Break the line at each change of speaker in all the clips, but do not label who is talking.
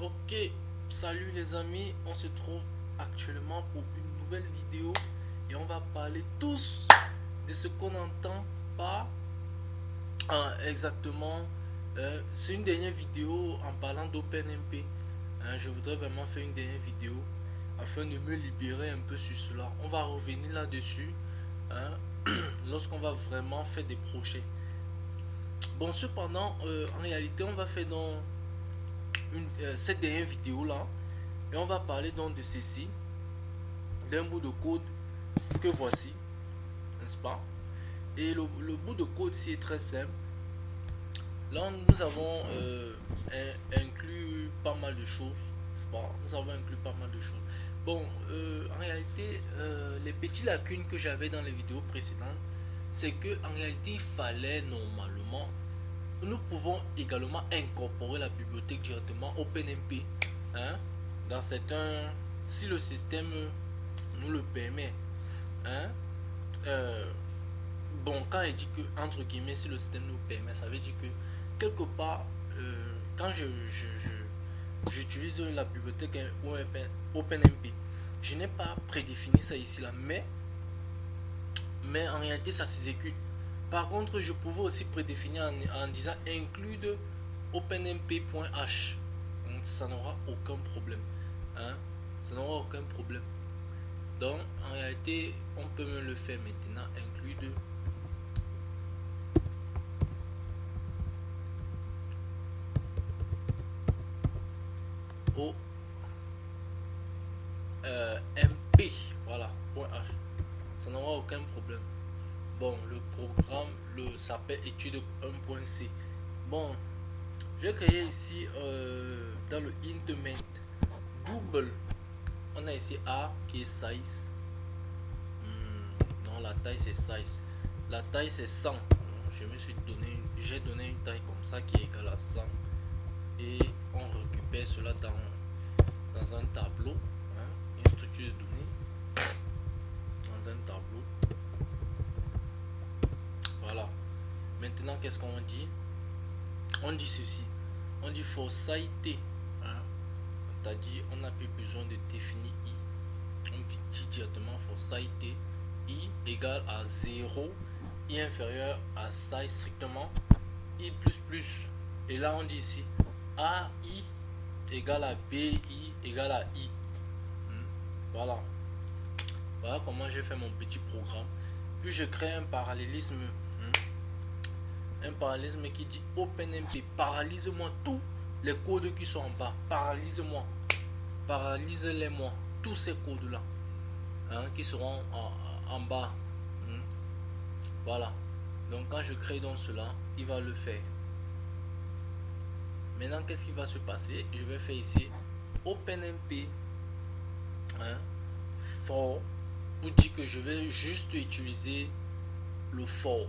Ok, salut les amis, on se trouve actuellement pour une nouvelle vidéo et on va parler tous de ce qu'on n'entend pas exactement. C'est une dernière vidéo en parlant d'OpenMP. Je voudrais vraiment faire une dernière vidéo afin de me libérer un peu sur cela. On va revenir là-dessus hein, lorsqu'on va vraiment faire des projets. Bon, cependant, en réalité, on va faire dans cette dernière vidéo là et on va parler donc de ceci, d'un bout de code que voici, n'est-ce pas? Et le bout de code ci est très simple. Là nous avons inclus pas mal de choses, n'est-ce pas? Nous avons inclus pas mal de choses. Bon, en réalité, les petites lacunes que j'avais dans les vidéos précédentes, c'est que en réalité il fallait normalement, nous pouvons également incorporer la bibliothèque directement OpenMP hein, dans certains, si le système nous le permet hein. Bon, quand il dit que entre guillemets si le système nous permet, ça veut dire que quelque part quand j'utilise la bibliothèque OpenMP, je n'ai pas prédéfini ça ici là, mais en réalité ça s'exécute. Par contre, je pouvais aussi prédéfinir en disant include openmp.h. Ça n'aura aucun problème. Hein? Ça n'aura aucun problème. Donc, en réalité, on peut me le faire maintenant. Include MP. Voilà. .h. Ça n'aura aucun problème. Bon, le programme s'appelle étude 1.c. Bon, j'ai créé ici dans le int main double. On a ici A qui est size. Non, la taille c'est size. La taille c'est 100. Je me suis donné, j'ai donné une taille comme ça qui est égale à 100. Et on récupère cela dans un tableau, hein, une structure de données dans un tableau. Voilà. Maintenant, qu'est-ce qu'on dit? On dit ceci. On dit for site. Hein? C'est-à-dire, on n'a plus besoin de définir i. On dit directement for site i égale à 0, i inférieur à size strictement i plus. Et là, on dit ici a i égale à b i égale à i. Voilà. Voilà comment j'ai fait mon petit programme. Puis je crée un parallélisme. Un parallélisme qui dit OpenMP, paralyse-moi tous les codes qui sont en bas. Paralyse-moi. Paralyse-les-moi. Tous ces codes-là hein, qui seront en bas. Voilà. Donc quand je crée donc cela, il va le faire. Maintenant, qu'est-ce qui va se passer? Je vais faire ici OpenMP hein, for pour dire que je vais juste utiliser le for.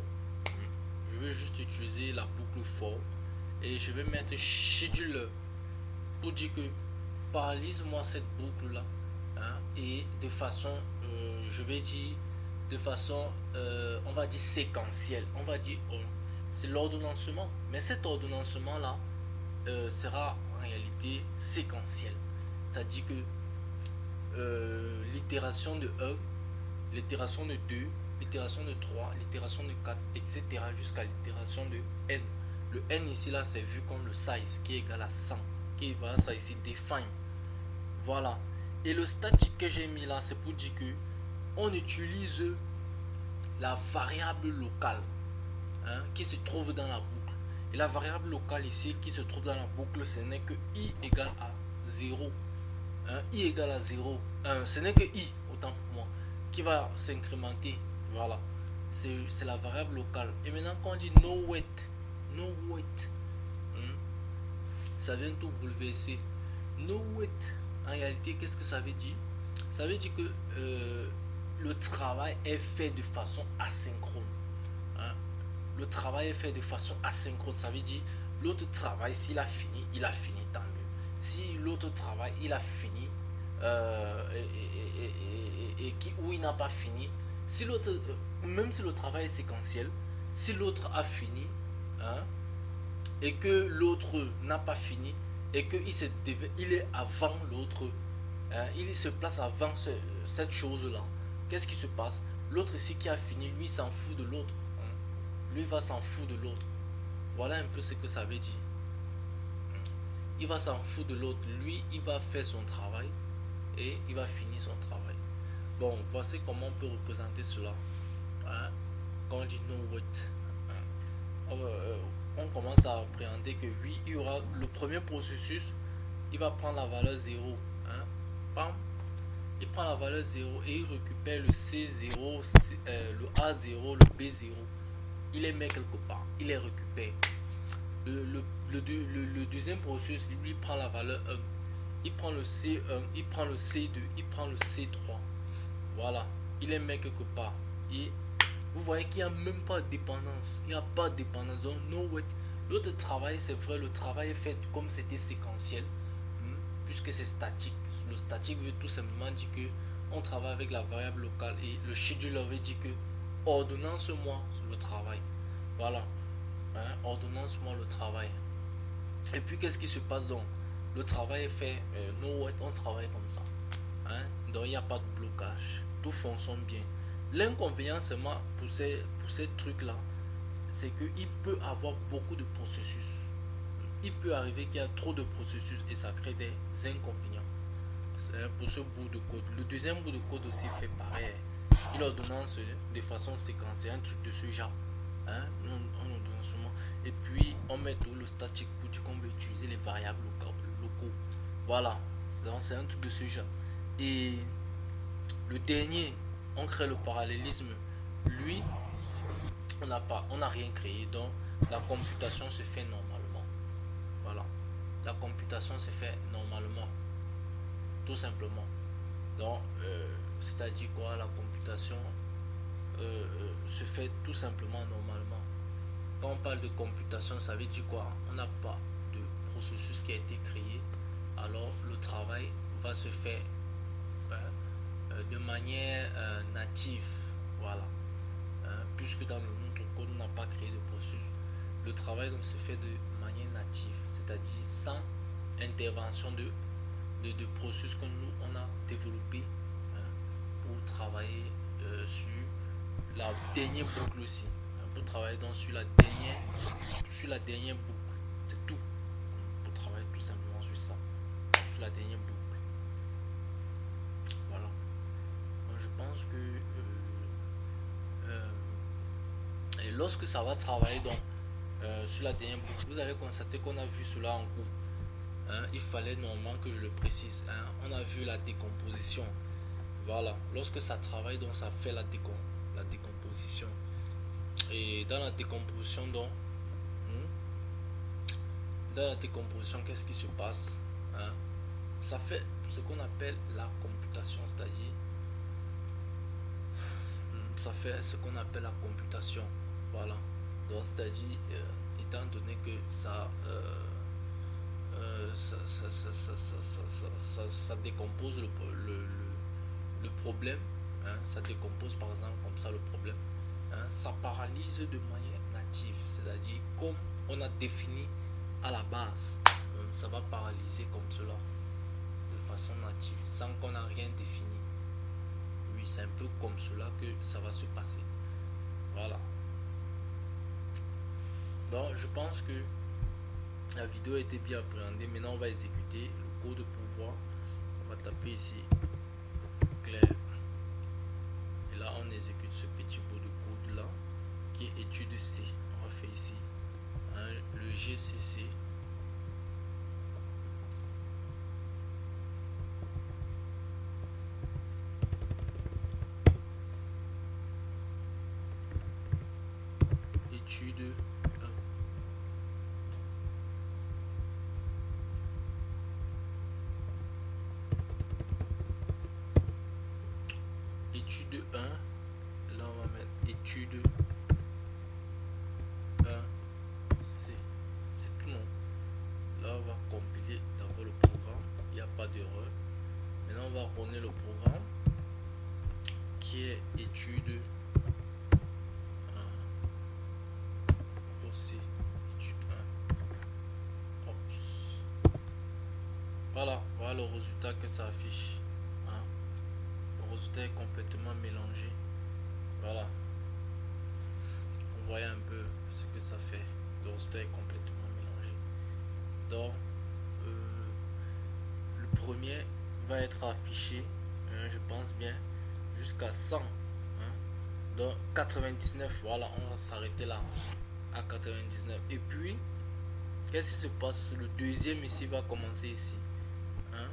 Je vais juste utiliser la boucle for et je vais mettre schedule pour dire que paralyse-moi cette boucle là hein, et de façon je vais dire de façon on va dire séquentielle, on va dire c'est l'ordonnancement, mais cet ordonnancement là sera en réalité séquentiel, ça dit que l'itération de 1, l'itération de 2, l'itération de 3, l'itération de 4, etc. jusqu'à l'itération de n. Le n ici là c'est vu comme le size qui est égal à 100, qui est égal à ça ici define. Voilà. Et le statique que j'ai mis là c'est pour dire que on utilise la variable locale hein, qui se trouve dans la boucle. Et la variable locale ici qui se trouve dans la boucle, ce n'est que i égale à 0. Hein, i égale à 0. Ce n'est que i, autant pour moi, qui va s'incrémenter. Voilà, c'est la variable locale. Et maintenant quand on dit no weight, ça vient tout bouleverser. No weight, en réalité, qu'est-ce que ça veut dire? Ça veut dire que le travail est fait de façon asynchrone. Hein? Le travail est fait de façon asynchrone. Ça veut dire l'autre travail, s'il a fini, il a fini, tant mieux. Si l'autre travail, il a fini ou il n'a pas fini, si l'autre, même si le travail est séquentiel, si l'autre a fini hein, et que l'autre n'a pas fini, et il est avant l'autre, hein, il se place avant cette chose-là, qu'est-ce qui se passe? L'autre ici qui a fini, lui s'en fout de l'autre, hein. Lui va s'en foutre de l'autre. Voilà un peu ce que ça veut dire. Il va s'en foutre de l'autre. Lui, il va faire son travail et il va finir son travail. Bon, voici comment on peut représenter cela. Hein? Quand on dit no wait, hein? On commence à appréhender que oui, il y aura le premier processus, il va prendre la valeur 0. Hein? Bam. Il prend la valeur 0 et il récupère le C0, le A0, le B0. Il les met quelque part, il les récupère. Le deuxième processus, lui prend la valeur 1. Il prend le C1, il prend le C2, il prend le C3. Voilà, il les met quelque part. Et vous voyez qu'il n'y a même pas de dépendance. Il n'y a pas de dépendance. Donc, no wait. L'autre travail, c'est vrai, le travail est fait comme c'était séquentiel, puisque c'est statique. Le statique veut tout simplement dire que on travaille avec la variable locale et le scheduler veut dire que ordonnance-moi le travail. Voilà. Hein, ordonnance-moi le travail. Et puis, qu'est-ce qui se passe donc? Le travail est fait. No wait, on travaille comme ça. Hein? Donc, il n'y a pas de blocage. Tout fonctionne bien. L'inconvénient seulement pour ces trucs-là, c'est qu'il peut avoir beaucoup de processus. Il peut arriver qu'il y a trop de processus et ça crée des inconvénients. C'est pour ce bout de code. Le deuxième bout de code aussi fait pareil. Il ordonnance de façon séquentielle, un truc de ce genre. Hein? On ordonne seulement. Et puis, on met tout le statique pour dire qu'on veut utiliser les variables locaux. Voilà. C'est un truc de ce genre. Et le dernier, on crée le parallélisme. Lui, on n'a rien créé, donc la computation se fait normalement. Voilà, la computation se fait normalement, tout simplement. Donc, c'est-à-dire quoi? La computation se fait tout simplement normalement. Quand on parle de computation, ça veut dire quoi? On n'a pas de processus qui a été créé, alors le travail va se faire de manière native. Voilà. Puisque dans notre code, on n'a pas créé de processus. Le travail donc se fait de manière native, c'est-à-dire sans intervention de processus que nous on a développé, hein, pour travailler sur la dernière boucle aussi, hein, pour travailler donc sur la dernière boucle. C'est tout. Pour travailler tout simplement sur ça, sur la dernière boucle. Voilà. Donc, je pense que et lorsque ça va travailler donc sur la dernière boucle, vous allez constater qu'on a vu cela en cours. Hein, il fallait normalement que je le précise. Hein, on a vu la décomposition. Voilà. Lorsque ça travaille, donc ça fait la décomposition. Et dans la décomposition, donc, qu'est-ce qui se passe? Hein, ça fait ce qu'on appelle la computation, c'est-à-dire ça fait ce qu'on appelle la computation. Voilà. Donc, c'est-à-dire, étant donné que ça décompose le problème, hein, ça décompose par exemple comme ça le problème, hein, ça paralyse de manière native, c'est-à-dire comme on a défini à la base, ça va paralyser comme cela, de façon native, sans qu'on n'a rien défini. Oui, c'est un peu comme cela que ça va se passer. Voilà. Donc, je pense que la vidéo a été bien appréhendée. Maintenant, on va exécuter le code pour voir. On va taper ici clair. Et là, on exécute ce petit bout de code là qui est étude C. On va faire ici, hein, le GCC. Étude 1. Étude 1. Là, on va mettre étude 1 C. C'est tout, non? Là, on va compiler d'abord le programme. Il n'y a pas d'erreur. Maintenant, on va runner le programme qui est étude 1. Voici étude 1. Hop. Voilà, voilà le résultat que ça affiche. Hein. Le résultat est complètement mélangé. Voilà, vous voyez un peu ce que ça fait. Le résultat est complètement mélangé. Donc, le premier va être affiché, hein, je pense bien, jusqu'à 100. Hein. Donc, 99, voilà, on va s'arrêter là, à 99. Et puis, qu'est-ce qui se passe? Le deuxième ici va commencer ici. Hein.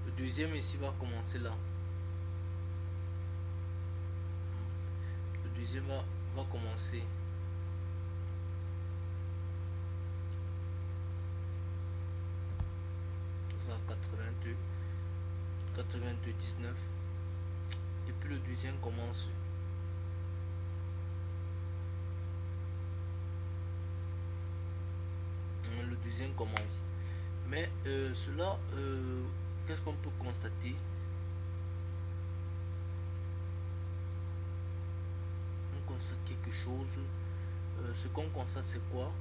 Le deuxième ici va commencer là. Le deuxième va commencer. Ça, 82, 82, 19. Et puis le deuxième commence. Le deuxième commence. Mais cela, qu'est-ce qu'on peut constater? On constate quelque chose. Ce qu'on constate, c'est quoi?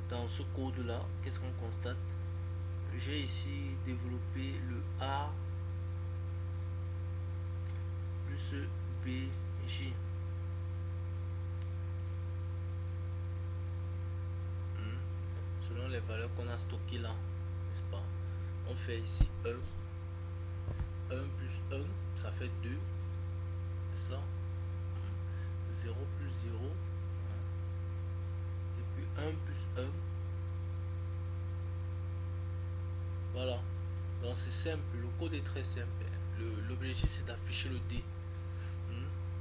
Dans ce code-là, qu'est-ce qu'on constate? J'ai ici développé le A plus BJ. Selon les valeurs qu'on a stockées là, n'est-ce pas? On fait ici 1. 1 plus 1, ça fait 2. C'est ça. 0 plus 0. Et puis 1 plus 1. Voilà. Donc c'est simple. Le code est très simple. L'objectif c'est d'afficher le D.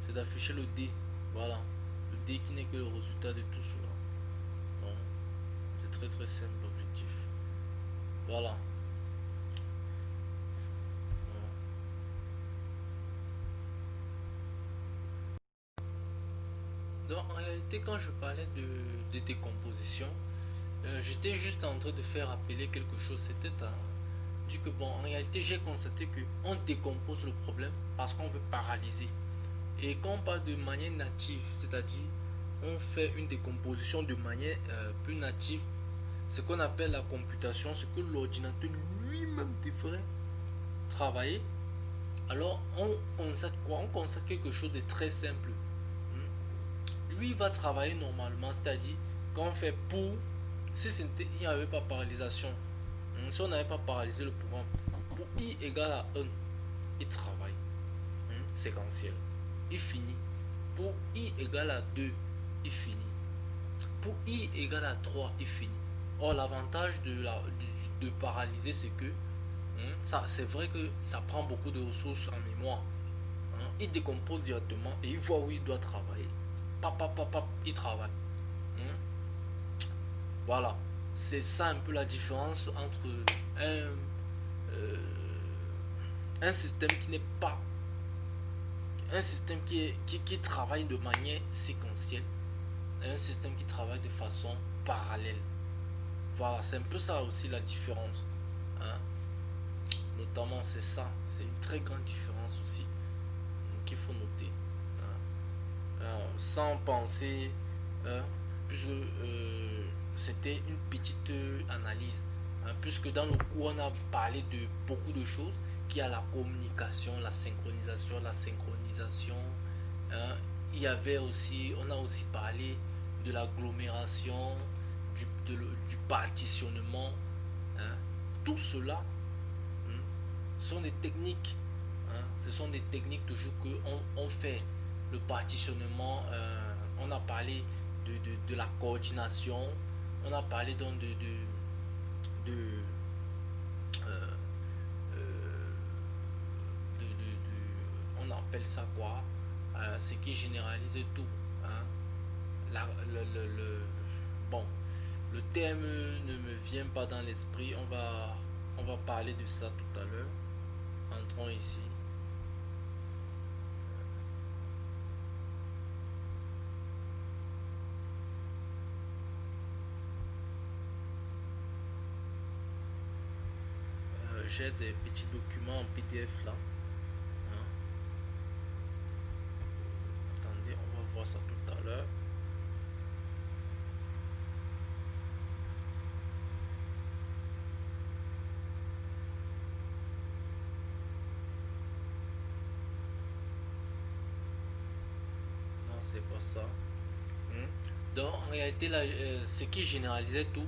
C'est d'afficher le D. Voilà. Le D qui n'est que le résultat de tout cela. Bon. C'est très très simple l'objectif. Voilà. Donc en réalité quand je parlais de décomposition, j'étais juste en train de faire appeler quelque chose. C'était dit que bon, en réalité j'ai constaté que on décompose le problème parce qu'on veut paralyser. Et quand on parle de manière native, c'est-à-dire on fait une décomposition de manière plus native, ce qu'on appelle la computation, ce que l'ordinateur lui-même devrait travailler. Alors on constate quoi? On constate quelque chose de très simple. Lui va travailler normalement, c'est-à-dire quand on fait pour, si il n'y avait pas paralysation, si on n'avait pas paralysé le programme, pour i égale à 1, il travaille, séquentiel, il finit. Pour i égale à 2, il finit. Pour i égale à 3, il finit. Or l'avantage de paralyser, c'est que ça, c'est vrai que ça prend beaucoup de ressources en mémoire. Il décompose directement et il voit où il doit travailler. Il travaille. Voilà. C'est ça un peu la différence entre un système qui n'est pas un système qui travaille de manière séquentielle et un système qui travaille de façon parallèle. Voilà, c'est un peu ça aussi la différence. Notamment c'est ça, c'est une très grande différence aussi qu'il faut noter. Sans penser, puisque c'était une petite analyse, puisque dans le cours on a parlé de beaucoup de choses, qui a la communication, la synchronisation. Il y avait aussi, on a aussi parlé de l'agglomération, du partitionnement. Tout cela sont des techniques. Ce sont des techniques toujours que on fait. Le partitionnement, on a parlé de la coordination, on a parlé donc on appelle ça quoi, ce qui généralise tout. Bon, le thème ne me vient pas dans l'esprit, on va parler de ça tout à l'heure. Entrons ici. J'ai des petits documents en PDF là. Attendez, on va voir ça tout à l'heure. c'est pas ça. Donc en réalité, ce qui généralisait tout,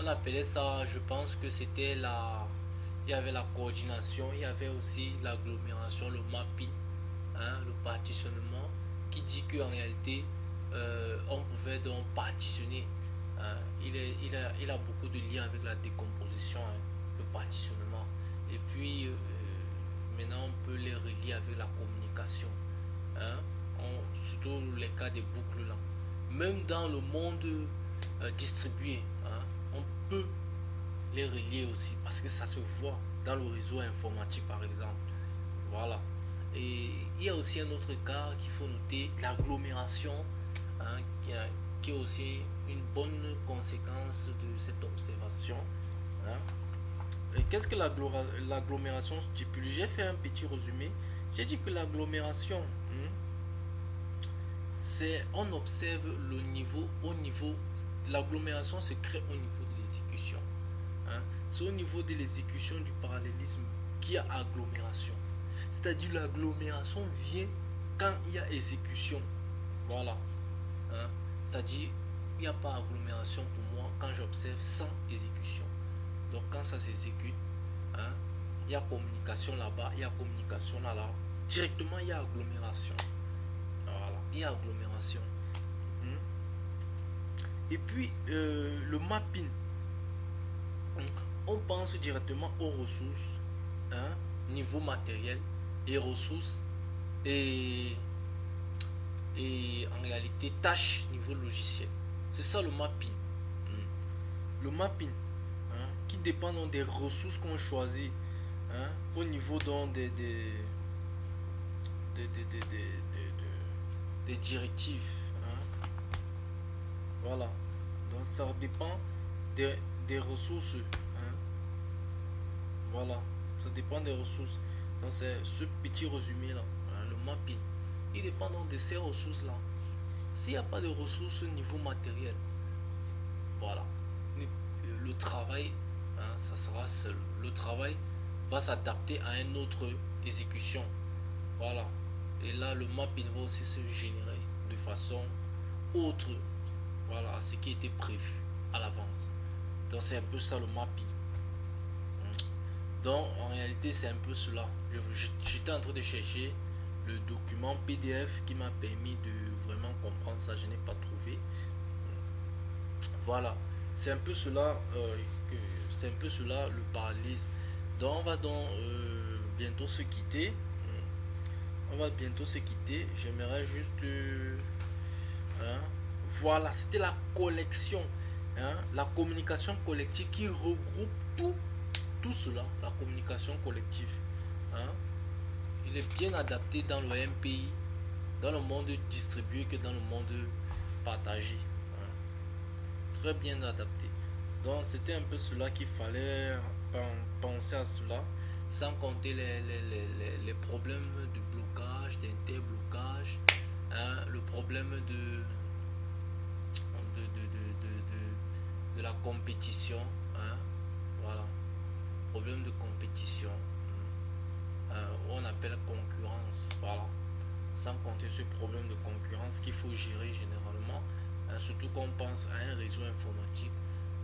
on appelait ça, je pense que c'était il y avait la coordination, il y avait aussi l'agglomération, le mapping, le partitionnement, qui dit qu'en réalité, on pouvait donc partitionner. Il a beaucoup de liens avec la décomposition, le partitionnement. Et puis, maintenant, on peut les relier avec la communication. Surtout les cas des boucles là. Même dans le monde distribué, on peut les relier aussi parce que ça se voit dans le réseau informatique par exemple. Voilà. Et il y a aussi un autre cas qu'il faut noter, l'agglomération, qui est aussi une bonne conséquence de cette observation. Et qu'est-ce que l'agglomération stipule? J'ai fait un petit résumé. J'ai dit que l'agglomération, c'est on observe le niveau au niveau. L'agglomération se crée au niveau de l'exécution. C'est au niveau de l'exécution du parallélisme qu'il y a agglomération. C'est-à-dire l'agglomération vient quand il y a exécution. Voilà. C'est-à-dire il n'y a pas agglomération pour moi quand j'observe sans exécution. Donc quand ça s'exécute, il y a communication là-bas, il y a communication là-là. Directement, il y a agglomération. Voilà, il y a agglomération. Et puis, le mapping. On pense directement aux ressources, niveau matériel et ressources, et en réalité, tâches niveau logiciel. C'est ça le mapping. Le mapping, qui dépend donc des ressources qu'on choisit, au niveau donc des directives. Voilà. Donc ça dépend des ressources. Voilà. Ça dépend des ressources. Donc c'est ce petit résumé là. Le mapping. Il dépend donc de ces ressources là. S'il n'y a pas de ressources au niveau matériel, voilà. Le travail, ça sera seul. Le travail va s'adapter à une autre exécution. Voilà. Et là, le mapping va aussi se générer de façon autre. Voilà, ce qui était prévu à l'avance. Donc, c'est un peu ça le mapping. Donc, en réalité, c'est un peu cela. J'étais en train de chercher le document PDF qui m'a permis de vraiment comprendre ça. Je n'ai pas trouvé. Voilà. C'est un peu cela. C'est un peu cela le parallélisme. Donc, on va donc bientôt se quitter. J'aimerais juste voilà, c'était la collection, la communication collective qui regroupe tout cela. La communication collective, il est bien adapté dans le MPI, dans le monde distribué que dans le monde partagé, très bien adapté. Donc c'était un peu cela qu'il fallait penser à cela, sans compter les problèmes de blocage, d'interblocage, le problème de la compétition, voilà, problème de compétition, on appelle concurrence, voilà, sans compter ce problème de concurrence qu'il faut gérer généralement, surtout qu'on pense à un réseau informatique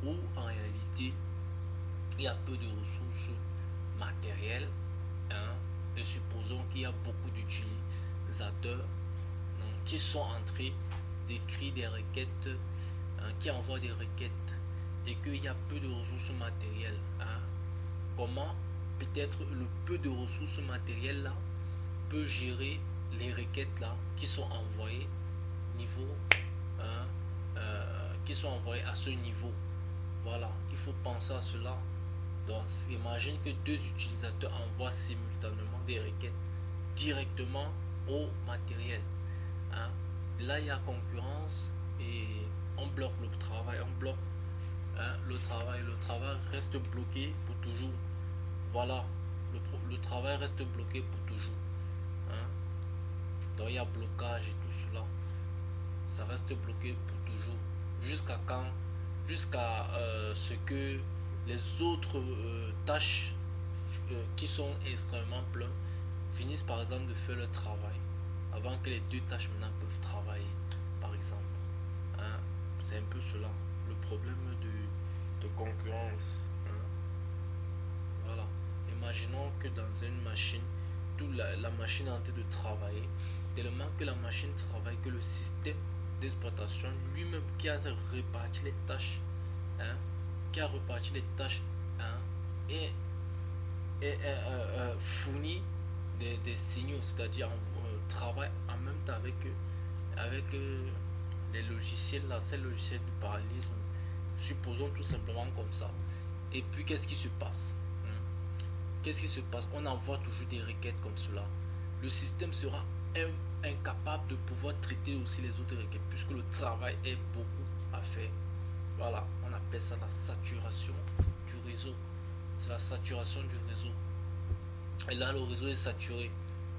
où en réalité il y a peu de ressources matérielles, et supposons qu'il y a beaucoup d'utilisateurs qui sont en train d'écrire des requêtes, qui envoient des requêtes, et qu'il y a peu de ressources matérielles. Comment peut-être le peu de ressources matérielles là peut gérer les requêtes là qui sont envoyées niveau qui sont envoyées à ce niveau. Voilà, il faut penser à cela. Donc imagine que deux utilisateurs envoient simultanément des requêtes directement au matériel. Là il y a concurrence et on bloque le travail, le travail reste bloqué pour toujours. Voilà, le travail reste bloqué pour toujours. Donc il y a blocage et tout cela, ça reste bloqué pour toujours. Jusqu'à quand? Jusqu'à ce que les autres tâches qui sont extrêmement pleines finissent par exemple de faire le travail. avant que les deux tâches maintenant peuvent travailler, par exemple. Hein, c'est un peu cela, le problème de concurrence. Hein. Voilà. Imaginons que dans une machine, la machine est en train de travailler. Tellement que la machine travaille que le système d'exploitation lui-même qui a réparti les tâches, hein, qui a reparti les tâches, hein, et, fournit des signaux, c'est-à-dire travaille en même temps avec les logiciels, là, ces logiciels du parallélisme, supposons tout simplement comme ça. Et puis qu'est-ce qui se passe? Qu'est-ce qui se passe? On envoie toujours des requêtes comme cela. Le système sera incapable de pouvoir traiter aussi les autres requêtes puisque le travail est beaucoup à faire. Voilà, on appelle ça la saturation du réseau. C'est la saturation du réseau. Et là, le réseau est saturé.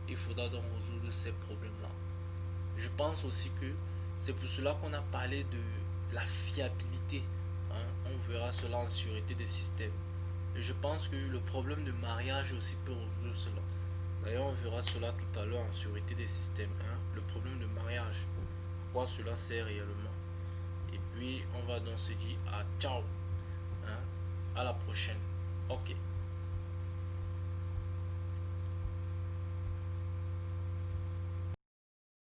Il faudra donc résoudre ces problèmes-là. Je pense aussi que c'est pour cela qu'on a parlé de la fiabilité. Hein. On verra cela en sûreté des systèmes. Et je pense que le problème de mariage aussi peut résoudre cela. D'ailleurs, on verra cela tout à l'heure en sûreté des systèmes. Hein. Le problème de mariage. Pourquoi cela sert réellement. Et puis, on va donc se dire à ciao. Hein. À la prochaine. Ok.